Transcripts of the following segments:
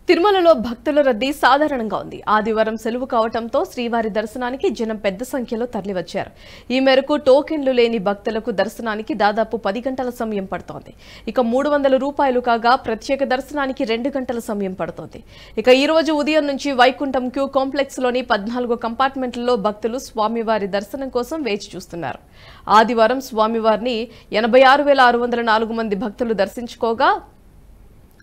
తిరుమలలో భక్తుల రద్దీ సాధారణంగా ఉంది. ఆదివారం సెలవు కావడంతో శ్రీవారి దర్శనానికి జనం పెద్ద సంఖ్యలో తరలివచ్చారు. ఈ మేరకు టోకెన్లు లేని భక్తులకు దర్శనానికి దాదాపు 10 గంటల సమయం పడుతోంది. ఇక 300 రూపాయలు కాగా ప్రత్యేక దర్శనానికి 2 గంటల సమయం పడుతోంది. ఇక ఈ రోజు ఉదయం నుంచి వైకుంఠం క్యూ కాంప్లెక్స్ లోని 14 కంపార్ట్మెంట్లలో భక్తులు స్వామివారి దర్శనం కోసం వేచి చూస్తున్నారు. ఆదివారం స్వామివారిని 86,604 మంది భక్తులు దర్శించుకోగా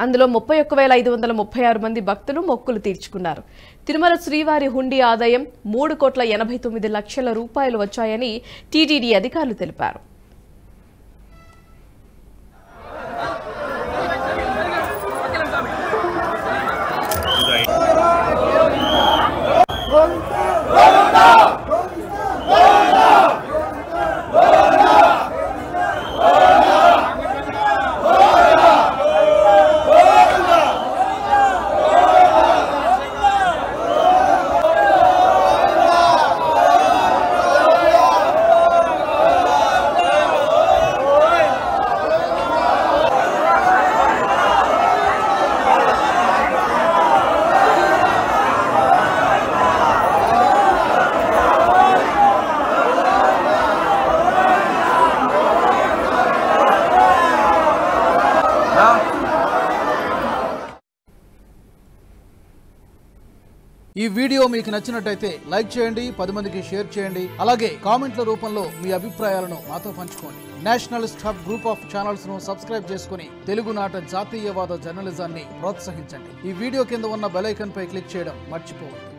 అందులో 31,536 మంది భక్తులు మొక్కులు తీర్చుకున్నారు. తిరుమల శ్రీవారి హుండీ ఆదాయం 3,89 లక్షల రూపాయలు వచ్చాయని టీటీడీ అధికారులు తెలిపారు. ఈ వీడియో మీకు నచ్చినట్టయితే లైక్ చేయండి, 10 మందికి షేర్ చేయండి. అలాగే కామెంట్ల రూపంలో మీ అభిప్రాయాలను మాతో పంచుకోండి. Nationalist hub group of channels ను సబ్స్క్రైబ్ చేసుకుని తెలుగునాట జాతీయవాద జర్నలిజాన్ని ప్రోత్సహించండి. ఈ వీడియో కింద ఉన్న బెల్ ఐకాన్ పై క్లిక్ చేయడం మర్చిపోవద్దు.